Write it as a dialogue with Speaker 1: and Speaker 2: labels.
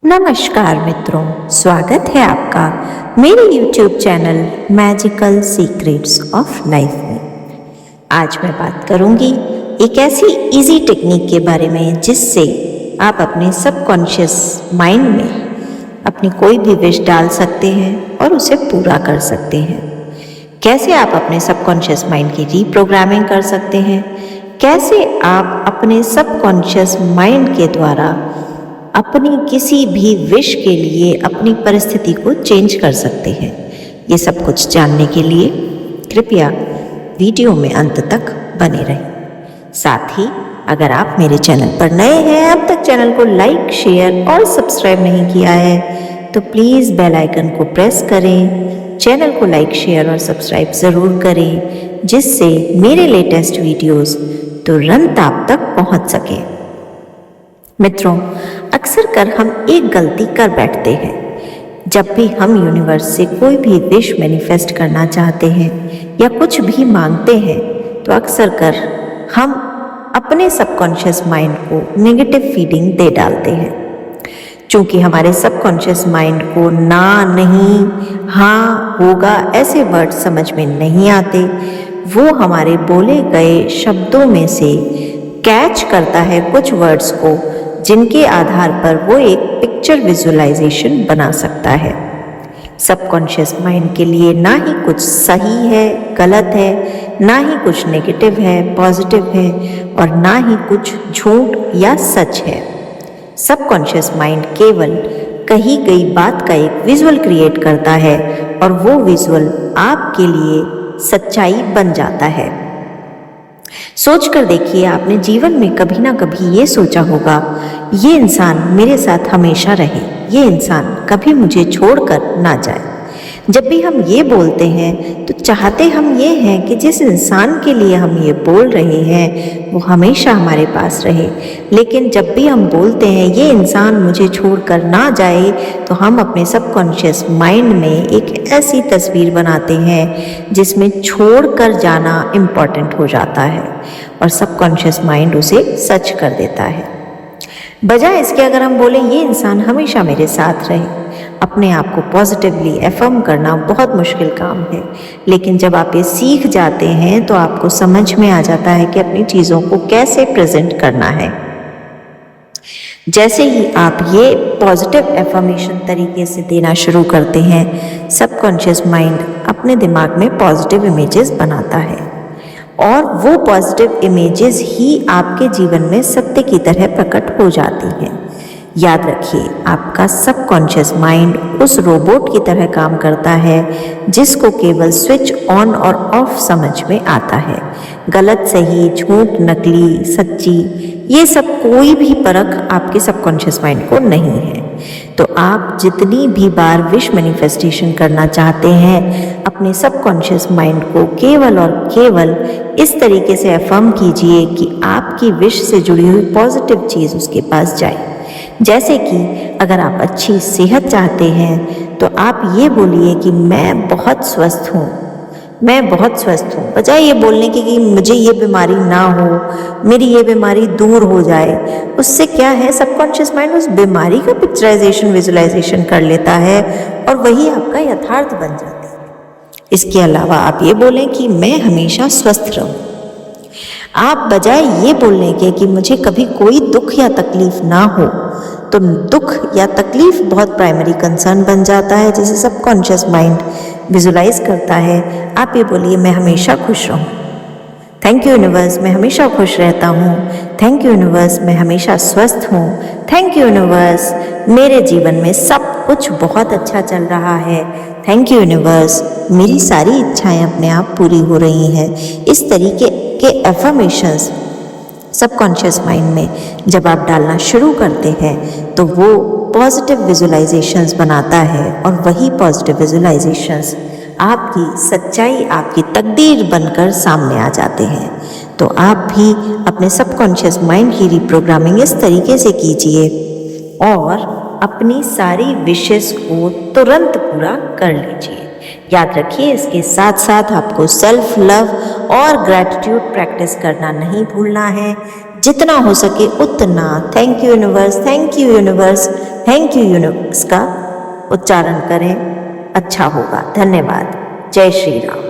Speaker 1: नमस्कार मित्रों, स्वागत है आपका मेरे YouTube channel magical secrets of life में। आज मैं बात करूंगी एक ऐसी इजी टेक्निक के बारे में जिससे आप अपने सबकॉन्शियस माइंड में अपनी कोई भी विश डाल सकते हैं और उसे पूरा कर सकते हैं। कैसे आप अपने सबकॉन्शियस माइंड की रीप्रोग्रामिंग कर सकते हैं, कैसे आप अपने सबकॉन्शियस माइंड के द्वारा अपनी किसी भी विश के लिए अपनी परिस्थिति को चेंज कर सकते हैं। ये सब कुछ जानने के लिए कृपया वीडियो में अंत तक बने रहें। साथ ही अगर आप मेरे चैनल पर नए हैं, अब तक चैनल को लाइक, शेयर और सब्सक्राइब नहीं किया है तो प्लीज़ बेल आइकन को प्रेस करें। चैनल को लाइक, शेयर और सब्सक्राइब ज़रूर करें जिससे मेरे लेटेस्ट वीडियोस तुरंत आप तक पहुंच सके। मित्रों, अक्सर कर हम एक गलती कर बैठते हैं। जब भी हम यूनिवर्स से कोई भी विश मैनिफेस्ट करना चाहते हैं या कुछ भी मांगते हैं तो अक्सर कर हम अपने सबकॉन्शियस माइंड को नेगेटिव फीलिंग दे डालते हैं। क्योंकि हमारे सबकॉन्शियस माइंड को ना, नहीं, हाँ, होगा ऐसे वर्ड समझ में नहीं आते। वो हमारे बोले गए शब्दों में से कैच करता है कुछ वर्ड्स को जिनके आधार पर वो एक पिक्चर विजुअलाइजेशन बना सकता है। सबकॉन्शियस माइंड के लिए ना ही कुछ सही है, गलत है, ना ही कुछ नेगेटिव है, पॉजिटिव है और ना ही कुछ झूठ या सच है। सबकॉन्शियस माइंड केवल कही गई बात का एक विजुअल क्रिएट करता है और वो विजुअल आपके लिए सच्चाई बन जाता है। सोच कर देखिए, आपने जीवन में कभी ना कभी ये सोचा होगा, ये इंसान मेरे साथ हमेशा रहे, ये इंसान कभी मुझे छोड़कर ना जाए। जब भी हम ये बोलते हैं तो चाहते हम ये हैं कि जिस इंसान के लिए हम ये बोल रहे हैं वो हमेशा हमारे पास रहे। लेकिन जब भी हम बोलते हैं ये इंसान मुझे छोड़कर ना जाए तो हम अपने सबकॉन्शियस माइंड में एक ऐसी तस्वीर बनाते हैं जिसमें छोड़कर जाना इम्पॉर्टेंट हो जाता है और सबकॉन्शियस माइंड उसे सच कर देता है। बजाय इसके अगर हम बोलें ये इंसान हमेशा मेरे साथ रहे, अपने आप को पॉजिटिवली एफर्म करना बहुत मुश्किल काम है। लेकिन जब आप ये सीख जाते हैं तो आपको समझ में आ जाता है कि अपनी चीज़ों को कैसे प्रेजेंट करना है। जैसे ही आप ये पॉजिटिव एफर्मेशन तरीके से देना शुरू करते हैं, सबकॉन्शियस माइंड अपने दिमाग में पॉजिटिव इमेजेस बनाता है और वो पॉजिटिव इमेजेस ही आपके जीवन में सत्य की तरह प्रकट हो जाती हैं। याद रखिए, आपका सबकॉन्शियस माइंड उस रोबोट की तरह काम करता है जिसको केवल स्विच ऑन और ऑफ समझ में आता है। गलत, सही, झूठ, नकली, सच्ची, ये सब कोई भी परख आपके सबकॉन्शियस माइंड को नहीं है। तो आप जितनी भी बार विश मैनिफेस्टेशन करना चाहते हैं, अपने सबकॉन्शियस माइंड को केवल और केवल इस तरीके से अफर्म कीजिए कि आपकी विश से जुड़ी हुई पॉजिटिव चीज़ उसके पास जाए। जैसे कि अगर आप अच्छी सेहत चाहते हैं तो आप ये बोलिए कि मैं बहुत स्वस्थ हूँ, मैं बहुत स्वस्थ हूँ। बजाय ये बोलने की कि मुझे ये बीमारी ना हो, मेरी ये बीमारी दूर हो जाए, उससे क्या है, सबकॉन्शियस माइंड उस बीमारी का पिक्चराइजेशन, विजुअलाइजेशन कर लेता है और वही आपका यथार्थ बन जाता है। इसके अलावा आप ये बोलें कि मैं हमेशा स्वस्थ रहूँ। आप बजाय ये बोलने के कि मुझे कभी कोई दुख या तकलीफ ना हो, तो दुख या तकलीफ बहुत प्राइमरी कंसर्न बन जाता है जिसे सबकॉन्शियस माइंड विजुलाइज करता है। आप ये बोलिए, मैं हमेशा खुश रहूँ। थैंक यू यूनिवर्स, मैं हमेशा खुश रहता हूँ। थैंक यू यूनिवर्स, मैं हमेशा स्वस्थ हूँ। थैंक यू यूनिवर्स, मेरे जीवन में सब कुछ बहुत अच्छा चल रहा है। थैंक यू यूनिवर्स, मेरी सारी इच्छाएं अपने आप पूरी हो रही हैं। इस तरीके के एफर्मेशंस सबकॉन्शियस माइंड में जब आप डालना शुरू करते हैं तो वो पॉजिटिव विजुअलाइजेशंस बनाता है और वही पॉजिटिव विजुअलाइजेशंस आपकी सच्चाई, आपकी तकदीर बनकर सामने आ जाते हैं। तो आप भी अपने सबकॉन्शियस माइंड की रीप्रोग्रामिंग इस तरीके से कीजिए और अपनी सारी विशेस को तुरंत पूरा कर लीजिए। याद रखिए, इसके साथ साथ आपको सेल्फ लव और ग्रैटिट्यूड प्रैक्टिस करना नहीं भूलना है। जितना हो सके उतना thank you universe, thank you universe, thank you universe का उच्चारण करें, अच्छा होगा। धन्यवाद। जय श्री राम।